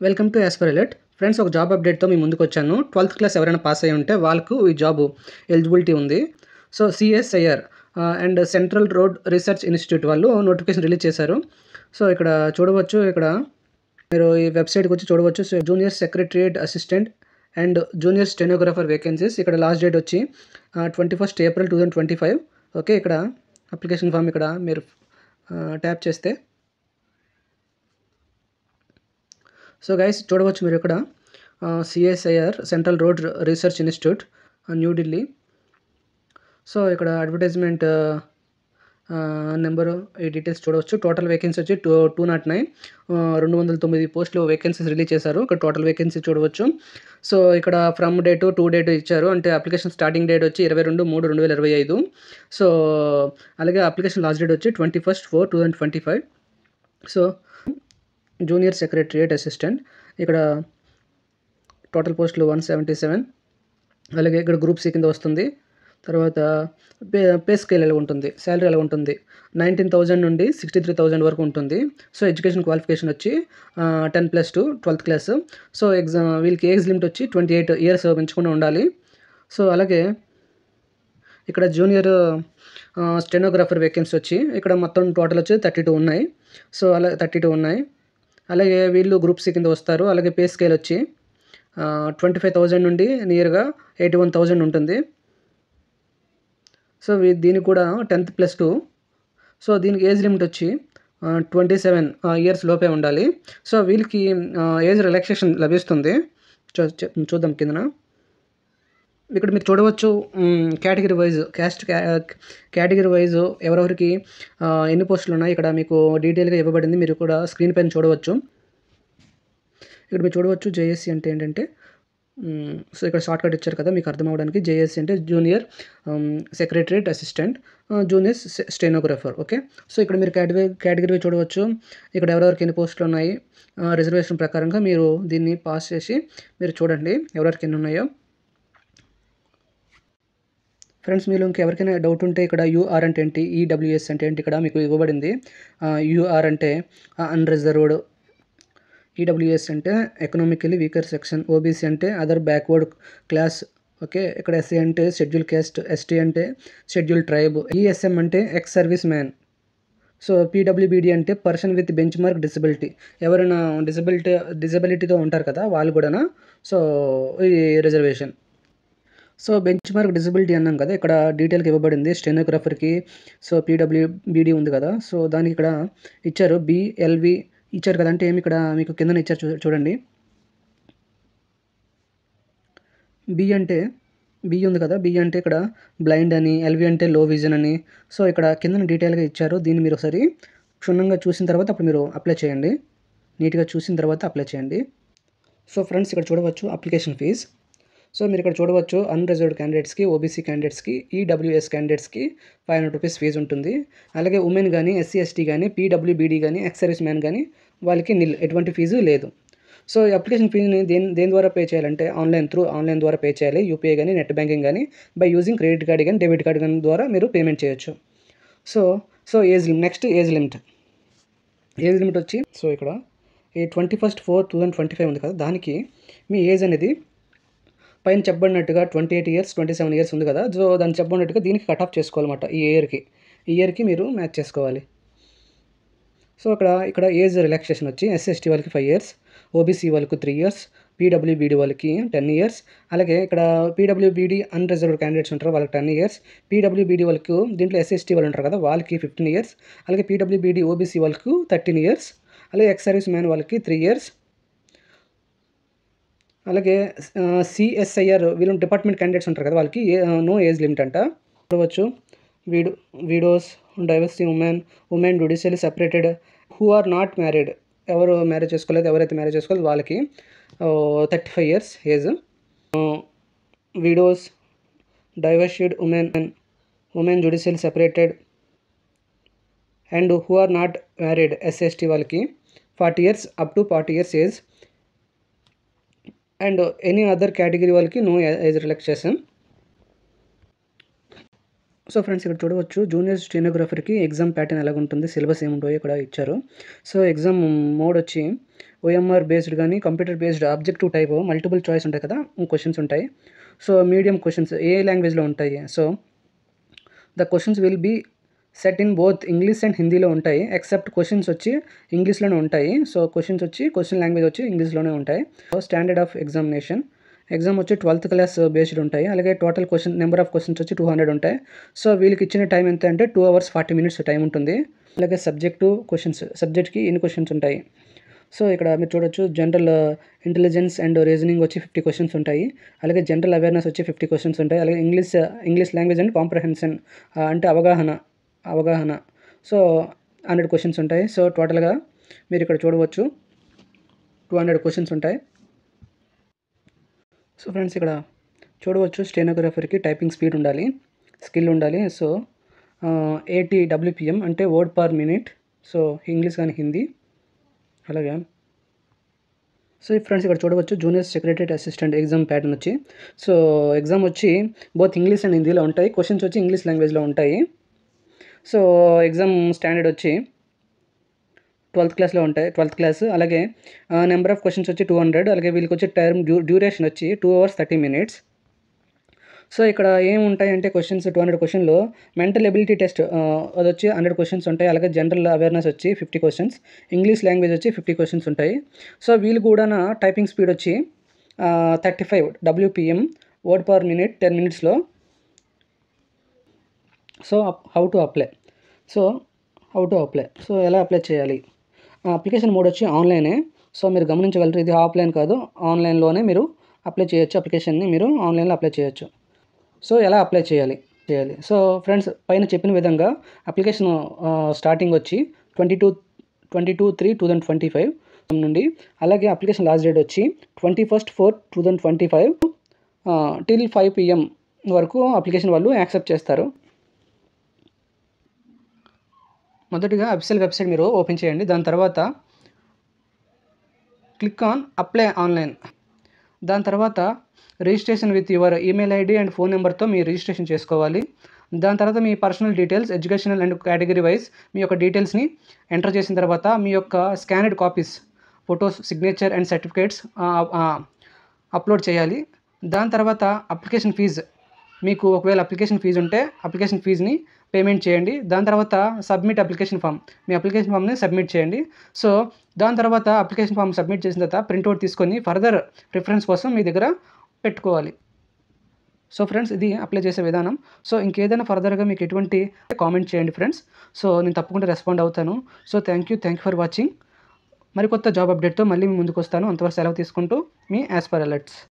Welcome to as per alert. Friends, ఒక job అప్డేట్తో మీ ముందుకు వచ్చాను. 12th క్లాస్ ఎవరైనా పాస్ అయ్యి ఉంటే వాళ్ళకు ఈ జాబ్ ఎలిజిబిలిటీ ఉంది. So CSIR and central road research institute వాళ్ళు నోటిఫికేషన్ రిలీజ్ చేశారు. సో ఇక్కడ చూడవచ్చు, ఇక్కడ మీరు ఈ వెబ్సైట్కి వచ్చి చూడవచ్చు. So junior secretariat assistant and junior stenographer vacancies. ఇక్కడ లాస్ట్ డేట్ వచ్చి 21st April 2025. ఓకే, ఇక్కడ అప్లికేషన్ ఫామ్ ఇక్కడ మీరు ట్యాప్ చేస్తే, సో గైస్ చూడవచ్చు మీరు ఇక్కడ CSIR central road research institute New Delhi. So ఇక్కడ అడ్వర్టైజ్మెంట్ నెంబరు, ఈ డీటెయిల్స్ చూడవచ్చు. టోటల్ వేకెన్సీ వచ్చి 209, 209 పోస్టులు వేకెన్సీస్ రిలీజ్ చేశారు. ఇక్కడ టోటల్ వేకెన్సీ చూడవచ్చు. సో ఇక్కడ ఫ్రమ్ డేటు టు డేట్ ఇచ్చారు. అంటే అప్లికేషన్ స్టార్టింగ్ డేట్ వచ్చి 22/3/2025. సో అలాగే అప్లికేషన్ లాస్ట్ డేట్ వచ్చి 21st April 2025. So junior secretariat assistant, ఇక్కడ టోటల్ పోస్టులు 177. అలాగే ఇక్కడ గ్రూప్ సి కింద వస్తుంది. తర్వాత పే స్కేల్ ఎలా ఉంటుంది, శాలరీ ఎలా ఉంటుంది, 19,000 నుండి 63,000 వరకు ఉంటుంది. సో ఎడ్యుకేషన్ క్వాలిఫికేషన్ వచ్చి 10+2 12th క్లాస్. సో వీళ్ళకి ఏజ్ లిమిట్ వచ్చి 28 years పెంచకుండా ఉండాలి. సో అలాగే ఇక్కడ జూనియర్ స్టెనోగ్రాఫర్ వేకెన్సీ వచ్చి ఇక్కడ మొత్తం టోటల్ వచ్చి 32 ఉన్నాయి. సో అలా 32 ఉన్నాయి. అలాగే వీళ్ళు గ్రూప్ సి కింద వస్తారు. అలాగే పే స్కేల్ వచ్చి 25,000 నుండి నియర్గా 81,000 ఉంటుంది. సో దీనికి కూడా 10+2. సో దీనికి ఏజ్ లిమిట్ వచ్చి 27 years లోపే ఉండాలి. సో వీళ్ళకి ఏజ్ రిలాక్సేషన్ లభిస్తుంది. చూద్దాం కిందన. ఇక్కడ మీరు చూడవచ్చు కేటగిరీ వైజ్, కేటగిరీ వైజ్ ఎవరెవరికి ఎన్ని పోస్టులు ఉన్నాయి ఇక్కడ మీకు డీటెయిల్గా ఇవ్వబడింది. మీరు కూడా స్క్రీన్ పైన చూడవచ్చు. ఇక్కడ మీరు చూడవచ్చు జేఎస్సీ అంటే ఏంటంటే, సో ఇక్కడ షార్ట్ కట్ ఇచ్చారు కదా మీకు అర్థం అవ్వడానికి. జేఎస్సీ అంటే junior secretariat assistant, junior stenographer. Okay, so ఇక్కడ మీరు కేటగిరీ చూడవచ్చు. ఇక్కడ ఎవరెవరికి ఎన్ని పోస్టులు ఉన్నాయి, రిజర్వేషన్ ప్రకారంగా మీరు దీన్ని పాస్ చేసి మీరు చూడండి ఎవరెవరికి ఎన్ని ఉన్నాయో. ఫ్రెండ్స్, మీరు ఇంకెవరికైనా డౌట్ ఉంటే ఇక్కడ యూఆర్ అంటే ఏంటి, ఈడబ్ల్యూఎస్ అంటే ఏంటి ఇక్కడ మీకు ఇవ్వబడింది. యూఆర్ అంటే అన్రిజర్వ్డ్, ఈడబ్ల్యూఎస్ అంటే ఎకనామికలీ వీకర్ సెక్షన్, ఓబీసీ అంటే అదర్ బ్యాక్వర్డ్ క్లాస్. ఓకే, ఇక్కడ ఎస్సీ అంటే షెడ్యూల్ క్యాస్ట్, ఎస్టీ అంటే షెడ్యూల్ ట్రైబ్, ఈఎస్ఎం అంటే ex service man. So PWBD అంటే person with bench mark disability, ఎవరైనా డిజబిలిటీతో ఉంటారు కదా వాళ్ళు కూడా. సో ఈ reservation. So bench mark disability అన్నాం కదా, ఇక్కడ డీటెయిల్గా ఇవ్వబడింది స్టెనోగ్రాఫర్కి. సో పీడబ్ల్యూబీడీ ఉంది కదా, సో దానికి ఇక్కడ ఇచ్చారు బిఎల్వి ఇచ్చారు కదా. అంటే ఏమి ఇక్కడ మీకు కిందన ఇచ్చారు చూడండి. బి ఉంది కదా, బి అంటే ఇక్కడ బ్లైండ్ అని, ఎల్వి అంటే లో విజన్ అని. సో ఇక్కడ కిందన డీటెయిల్గా ఇచ్చారు. దీన్ని మీరు ఒకసారి క్షుణ్ణంగా చూసిన తర్వాత అప్పుడు మీరు అప్లై చేయండి. నీట్గా చూసిన తర్వాత అప్లై చేయండి. సో ఫ్రెండ్స్, ఇక్కడ చూడవచ్చు అప్లికేషన్ ఫీజ్. సో మీరు ఇక్కడ చూడవచ్చు అన్రిజర్వ్డ్ క్యాండిడేట్స్కి, ఓబీసీ క్యాండిడేట్స్కి, ఈడబ్ల్యూఎస్ క్యాండిడేట్స్కి 500 రూపీస్ ఫీజు ఉంటుంది. అలాగే ఉమెన్ కానీ, ఎస్సీ ఎస్టీ కానీ, పీడబ్ల్యూబీడీ కానీ, ఎక్స్ సర్వీస్ మ్యాన్ కానీ వాళ్ళకి ఎటువంటి ఫీజు లేదు. సో ఈ అప్లికేషన్ ఫీజుని దేని ద్వారా పే చేయాలంటే ఆన్లైన్ ద్వారా పే చేయాలి. యూపీఐ కానీ, నెట్ బ్యాంకింగ్ కానీ, బై యూజింగ్ క్రెడిట్ కార్డ్ కానీ, డెబిట్ కార్డ్ కానీ ద్వారా మీరు పేమెంట్ చేయొచ్చు. సో నెక్స్ట్ ఏజ్ లిమిట్ వచ్చి, సో ఇక్కడ ఈ 21st April 2025 ఉంది కదా, దానికి మీ ఏజ్ అనేది పైన చెప్పబడినట్టుగా 28 years 27 years ఉంది కదా. సో దాన్ని చెప్పబడినట్టుగా దీనికి కట్ ఆఫ్ చేసుకోవాలన్నమాట. ఈ ఇయర్కి మీరు మ్యాచ్ చేసుకోవాలి. సో ఇక్కడ ఏజ్ రిలాక్సేషన్ వచ్చి ఎస్సీ వాళ్ళకి 5 years, ఓబీసీ వాళ్ళకి 3 years, పీడబ్ల్యూబీడీ వాళ్ళకి 10 years. అలాగే ఇక్కడ పీడబ్ల్యూబీడీ అన్రిజర్వ్డ్ క్యాండిడేట్స్ ఉంటారు వాళ్ళకి 10 years. పీడబ్ల్యూబీడీ వాళ్ళకు దీంట్లో ఎస్సీ వాళ్ళు ఉంటారు కదా వాళ్ళకి 15 years. అలాగే పీడబ్ల్యూబీడీ ఓబీసీ వాళ్ళకు 13 years. అలాగే ఎక్స్ సర్వీస్ మ్యాన్ వాళ్ళకి 3 years. అలాగే సిఎస్ఐఆర్ వీళ్ళు డిపార్ట్మెంట్ క్యాండిడేట్స్ ఉంటారు కదా వాళ్ళకి నో ఏజ్ లిమిట్ అంట. చూడవచ్చు widows, diversity women judicially separated, who are not married, ఎవరు మ్యారేజ్ చేసుకోలేదు, ఎవరైతే మ్యారేజ్ చేసుకోలేదు వాళ్ళకి 35 years age. Widows, divorced women judicially separated and who are not married SST వాళ్ళకి 40 years up to 40 years age. And any other category వాళ్ళకి no age relaxation. So friends ఇక్కడ చూడవచ్చు junior స్టెనోగ్రాఫర్కి ఎగ్జామ్ ప్యాటర్న్ ఎలాగుంటుంది, syllabus ఏముంటాయో ఇక్కడ ఇచ్చారు. So exam mode వచ్చి ఓఎంఆర్ బేస్డ్ కానీ computer based objective type multiple choice ఉంటాయి కదా, క్వశ్చన్స్ ఉంటాయి. సో మీడియం క్వశ్చన్స్ ఏ లాంగ్వేజ్లో ఉంటాయి. So the questions will be set in both English and హిందీలో ఉంటాయి. ఎక్సెప్ట్ క్వశ్చన్స్ వచ్చి ఇంగ్లీష్లోనే ఉంటాయి. సో క్వశ్చన్ లాంగ్వేజ్ వచ్చి ఇంగ్లీష్లోనే ఉంటాయి. స్టాండర్డ్ ఆఫ్ ఎగ్జామినేషన్ ఎగ్జామ్ వచ్చి 12th క్లాస్ బేస్డ్ ఉంటాయి. అలాగే టోటల్ నెంబర్ ఆఫ్ క్వశ్చన్స్ వచ్చి 200 ఉంటాయి. సో వీళ్ళకి ఇచ్చిన టైం ఎంత అంటే 2 hours 40 minutes టైం ఉంటుంది. అలాగే సబ్జెక్ట్కి ఎన్ని క్వశ్చన్స్ ఉంటాయి. సో ఇక్కడ మీరు చూడొచ్చు జనరల్ ఇంటెలిజెన్స్ అండ్ రీజనింగ్ వచ్చి 50 క్వశ్చన్స్ ఉంటాయి. అలాగే జనరల్ అవేర్నెస్ వచ్చి 50 క్వశ్చన్స్ ఉంటాయి. అలాగే ఇంగ్లీష్ లాంగ్వేజ్ అండ్ కాంప్రహెన్షన్ అంటే అవగాహన సో 100 క్వశ్చన్స్ ఉంటాయి. సో టోటల్గా మీరు ఇక్కడ చూడవచ్చు 200 క్వశ్చన్స్ ఉంటాయి. సో ఫ్రెండ్స్ ఇక్కడ చూడవచ్చు స్టెనోగ్రాఫర్కి టైపింగ్ స్పీడ్ ఉండాలి, స్కిల్ ఉండాలి. సో 80 WPM అంటే word per minute. So English కానీ హిందీ. అలాగే సో ఫ్రెండ్స్ ఇక్కడ చూడవచ్చు junior secretary assistant exam pattern వచ్చి. సో ఎగ్జామ్ వచ్చి బోత్ ఇంగ్లీష్ అండ్ హిందీలో ఉంటాయి. క్వశ్చన్స్ వచ్చి ఇంగ్లీష్ లాంగ్వేజ్లో ఉంటాయి. సో ఎగ్జామ్ స్టాండర్డ్ వచ్చి 12th క్లాస్లో ఉంటాయి, 12th క్లాస్. అలాగే నెంబర్ ఆఫ్ క్వశ్చన్స్ వచ్చి 200. అలాగే వీళ్ళకి వచ్చే డ్యూరేషన్ వచ్చి 2 hours 30 minutes. సో ఇక్కడ ఏముంటాయి అంటే క్వశ్చన్స్ 200 క్వశ్చన్లో మెంటల్ ఎబిలిటీ టెస్ట్ అది వచ్చి 100 క్వశ్చన్స్ ఉంటాయి. అలాగే జనరల్ అవేర్నెస్ వచ్చి 50 క్వశ్చన్స్, ఇంగ్లీష్ లాంగ్వేజ్ వచ్చి 50 క్వశ్చన్స్ ఉంటాయి. సో వీళ్ళు కూడా టైపింగ్ స్పీడ్ వచ్చి 35 WPM వర్డ్ పర్ మినిట్ 10 minutesలో. So how to apply. So ఎలా అప్లై చేయాలి. అప్లికేషన్ మోడ్ వచ్చి ఆన్లైనే. సో మీరు గమనించగలరు ఇది ఆఫ్లైన్ కాదు, ఆన్లైన్లోనే మీరు అప్లై చేయొచ్చు. అప్లికేషన్ని మీరు ఆన్లైన్లో అప్లై చేయొచ్చు. సో ఎలా అప్లై చేయాలి. సో ఫ్రెండ్స్ పైన చెప్పిన విధంగా అప్లికేషన్ స్టార్టింగ్ వచ్చి 22/3/2025 నుండి. అలాగే అప్లికేషన్ లాస్ట్ డేట్ వచ్చి 21/4/2025 till 5 PM వరకు అప్లికేషన్ వాళ్ళు యాక్సెప్ట్ చేస్తారు. మొదటిగా అఫీషియల్ వెబ్సైట్ మీరు ఓపెన్ చేయండి. దాని తర్వాత క్లిక్ ఆన్ అప్లై ఆన్లైన్. దాని తర్వాత registration with your email ID and phone నెంబర్తో మీరు రిజిస్ట్రేషన్ చేసుకోవాలి. దాని తర్వాత మీ personal details, educational and category wise మీ యొక్క డీటెయిల్స్ని ఎంటర్ చేసిన తర్వాత మీ యొక్క scanned copies, photos, signature and certificates upload చేయాలి. దాని తర్వాత అప్లికేషన్ ఫీజు, మీకు ఒకవేళ అప్లికేషన్ ఫీజు ఉంటే అప్లికేషన్ ఫీజుని పేమెంట్ చేయండి. దాని తర్వాత సబ్మిట్ అప్లికేషన్ ఫామ్, మీ అప్లికేషన్ ఫామ్ని సబ్మిట్ చేయండి. సో దాని తర్వాత అప్లికేషన్ ఫామ్ సబ్మిట్ చేసిన తర్వాత ప్రింట్అవుట్ తీసుకొని ఫర్దర్ రిఫరెన్స్ కోసం మీ దగ్గర పెట్టుకోవాలి. సో ఫ్రెండ్స్ ఇది అప్లై చేసే విధానం. సో ఇంకేదైనా ఫర్దర్గా మీకు ఎటువంటి కామెంట్ చేయండి ఫ్రెండ్స్. సో నేను తప్పకుండా రెస్పాండ్ అవుతాను. So thank you for watching. మరికొత్త జాబ్ అప్డేట్తో మళ్ళీ మీ ముందుకు వస్తాను. అంతవరకు సెలవు తీసుకుంటూ మీ యాజ్ పర్ అలర్ట్స్.